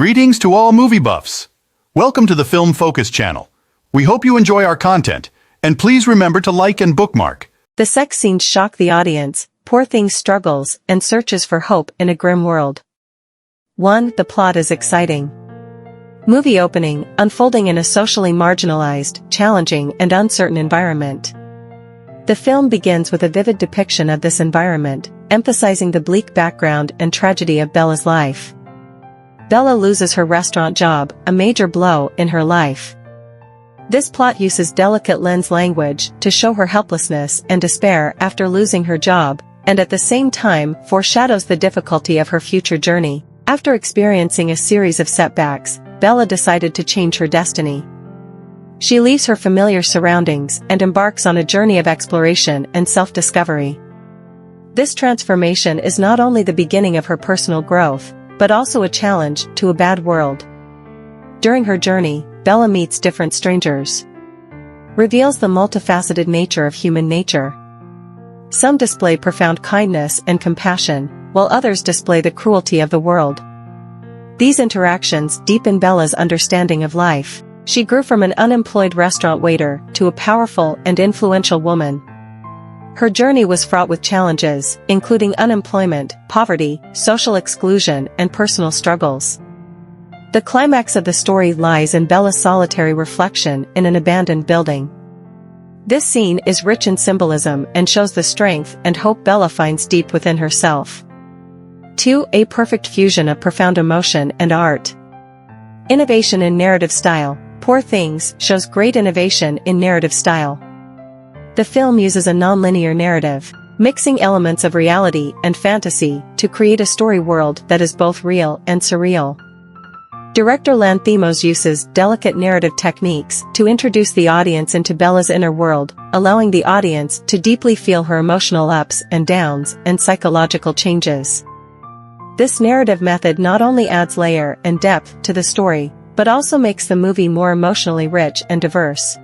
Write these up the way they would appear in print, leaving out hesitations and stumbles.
Greetings to all movie buffs. Welcome to the Film Focus channel. We hope you enjoy our content, and please remember to like and bookmark. The sex scenes shock the audience. Poor Things struggles and searches for hope in a grim world. 1. The plot is exciting. Movie opening, unfolding in a socially marginalized, challenging and uncertain environment. The film begins with a vivid depiction of this environment, emphasizing the bleak background and tragedy of Bella's life. Bella loses her restaurant job, a major blow in her life. This plot uses delicate lens language to show her helplessness and despair after losing her job, and at the same time foreshadows the difficulty of her future journey. After experiencing a series of setbacks, Bella decided to change her destiny. She leaves her familiar surroundings and embarks on a journey of exploration and self-discovery. This transformation is not only the beginning of her personal growth, but also a challenge to a bad world. During her journey, Bella meets different strangers. Reveals the multifaceted nature of human nature. Some display profound kindness and compassion, while others display the cruelty of the world. These interactions deepen Bella's understanding of life. She grew from an unemployed restaurant waiter to a powerful and influential woman. Her journey was fraught with challenges, including unemployment, poverty, social exclusion, and personal struggles. The climax of the story lies in Bella's solitary reflection in an abandoned building. This scene is rich in symbolism and shows the strength and hope Bella finds deep within herself. 2. A perfect fusion of profound emotion and art. Innovation in narrative style. Poor Things shows great innovation in narrative style. The film uses a non-linear narrative, mixing elements of reality and fantasy to create a story world that is both real and surreal. Director Lanthimos uses delicate narrative techniques to introduce the audience into Bella's inner world, allowing the audience to deeply feel her emotional ups and downs and psychological changes. This narrative method not only adds layer and depth to the story, but also makes the movie more emotionally rich and diverse.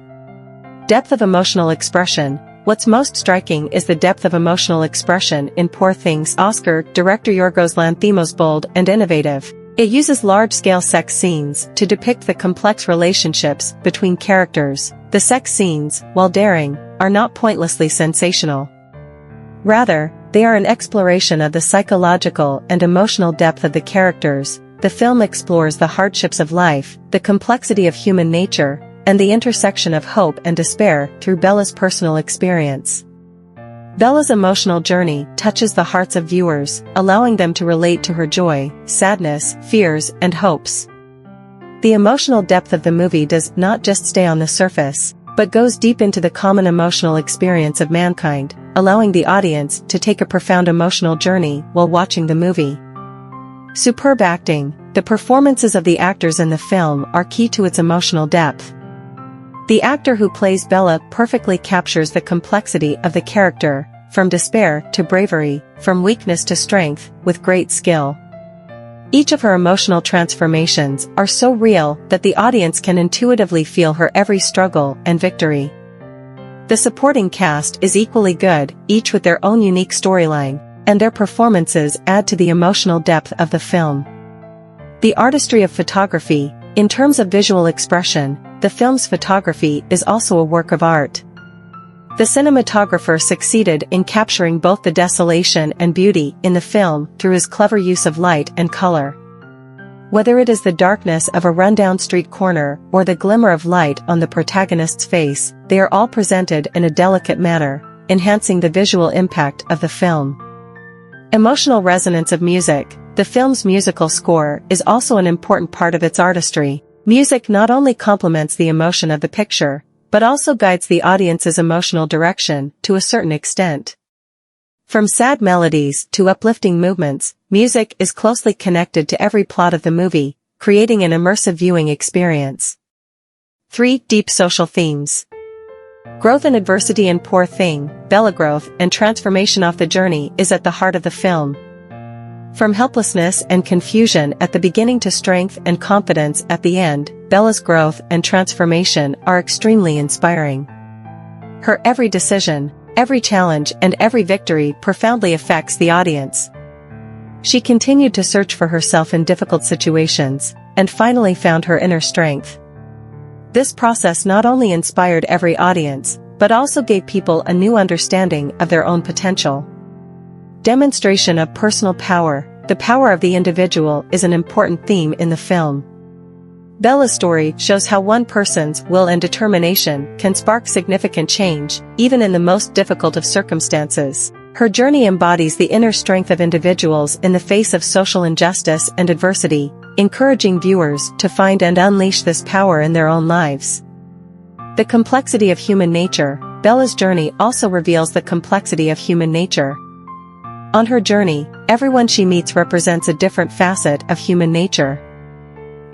Depth of emotional expression. What's most striking is the depth of emotional expression in Poor Things. Oscar director Yorgos Lanthimos bold and innovative. It uses large-scale sex scenes to depict the complex relationships between characters. The sex scenes, while daring, are not pointlessly sensational. Rather, they are an exploration of the psychological and emotional depth of the characters. The film explores the hardships of life, the complexity of human nature, and the intersection of hope and despair through Bella's personal experience. Bella's emotional journey touches the hearts of viewers, allowing them to relate to her joy, sadness, fears, and hopes. The emotional depth of the movie does not just stay on the surface, but goes deep into the common emotional experience of mankind, allowing the audience to take a profound emotional journey while watching the movie. Superb acting. The performances of the actors in the film are key to its emotional depth. The actor who plays Bella perfectly captures the complexity of the character, from despair to bravery, from weakness to strength, with great skill. Each of her emotional transformations are so real that the audience can intuitively feel her every struggle and victory. The supporting cast is equally good, each with their own unique storyline, and their performances add to the emotional depth of the film. The artistry of photography. In terms of visual expression, the film's photography is also a work of art. The cinematographer succeeded in capturing both the desolation and beauty in the film through his clever use of light and color. Whether it is the darkness of a rundown street corner or the glimmer of light on the protagonist's face, they are all presented in a delicate manner, enhancing the visual impact of the film. Emotional resonance of music. The film's musical score is also an important part of its artistry. Music not only complements the emotion of the picture, but also guides the audience's emotional direction to a certain extent. From sad melodies to uplifting movements, music is closely connected to every plot of the movie, creating an immersive viewing experience. 3. Deep social themes. Growth and adversity in Poor Thing. Bella growth and transformation off the journey is at the heart of the film. From helplessness and confusion at the beginning to strength and confidence at the end, Bella's growth and transformation are extremely inspiring. Her every decision, every challenge and every victory profoundly affects the audience. She continued to search for herself in difficult situations, and finally found her inner strength. This process not only inspired every audience, but also gave people a new understanding of their own potential. Demonstration of personal power. The power of the individual is an important theme in the film. Bella's story shows how one person's will and determination can spark significant change, even in the most difficult of circumstances. Her journey embodies the inner strength of individuals in the face of social injustice and adversity, encouraging viewers to find and unleash this power in their own lives. The complexity of human nature. Bella's journey also reveals the complexity of human nature. On her journey, everyone she meets represents a different facet of human nature.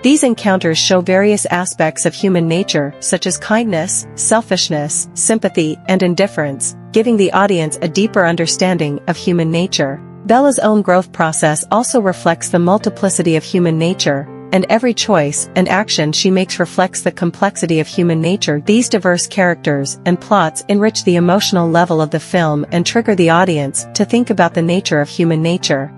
These encounters show various aspects of human nature, such as kindness, selfishness, sympathy, and indifference, giving the audience a deeper understanding of human nature. Bella's own growth process also reflects the multiplicity of human nature, and every choice and action she makes reflects the complexity of human nature. These diverse characters and plots enrich the emotional level of the film and trigger the audience to think about the nature of human nature.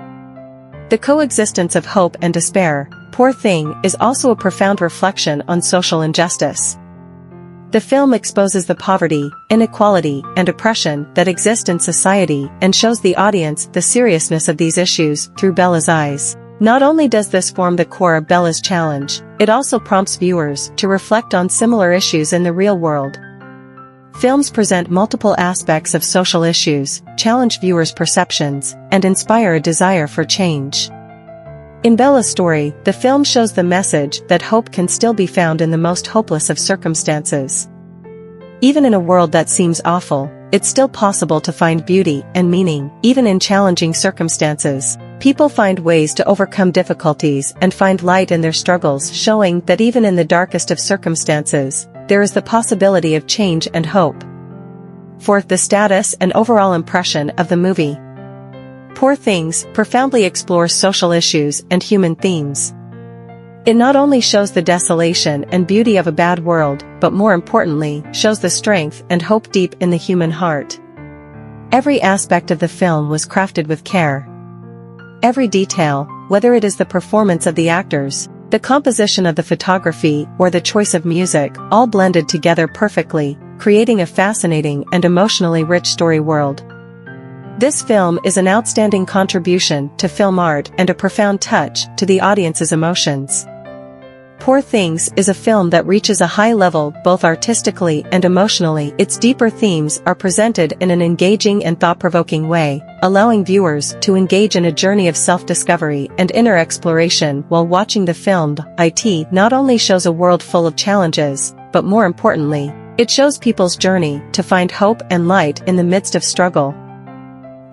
The coexistence of hope and despair. Poor Thing is also a profound reflection on social injustice. The film exposes the poverty, inequality, and oppression that exist in society and shows the audience the seriousness of these issues through Bella's eyes. Not only does this form the core of Bella's challenge, it also prompts viewers to reflect on similar issues in the real world. Films present multiple aspects of social issues, challenge viewers' perceptions, and inspire a desire for change. In Bella's story, the film shows the message that hope can still be found in the most hopeless of circumstances. Even in a world that seems awful, it's still possible to find beauty and meaning, even in challenging circumstances. People find ways to overcome difficulties and find light in their struggles, showing that even in the darkest of circumstances, there is the possibility of change and hope. Fourth, the status and overall impression of the movie. Poor Things profoundly explores social issues and human themes. It not only shows the desolation and beauty of a bad world, but more importantly, shows the strength and hope deep in the human heart. Every aspect of the film was crafted with care. Every detail, whether it is the performance of the actors, the composition of the photography, or the choice of music, all blended together perfectly, creating a fascinating and emotionally rich story world. This film is an outstanding contribution to film art and a profound touch to the audience's emotions. Poor Things is a film that reaches a high level both artistically and emotionally. Its deeper themes are presented in an engaging and thought-provoking way, allowing viewers to engage in a journey of self-discovery and inner exploration while watching the film. It not only shows a world full of challenges, but more importantly, it shows people's journey to find hope and light in the midst of struggle.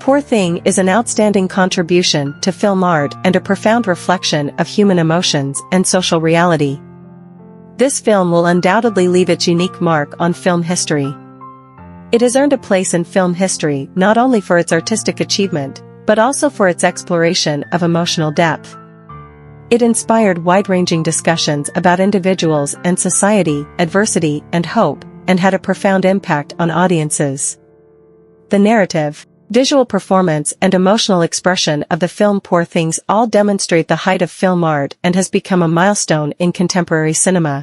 Poor Thing is an outstanding contribution to film art and a profound reflection of human emotions and social reality. This film will undoubtedly leave its unique mark on film history. It has earned a place in film history not only for its artistic achievement, but also for its exploration of emotional depth. It inspired wide-ranging discussions about individuals and society, adversity, and hope, and had a profound impact on audiences. The narrative, visual performance and emotional expression of the film Poor Things all demonstrate the height of film art and has become a milestone in contemporary cinema.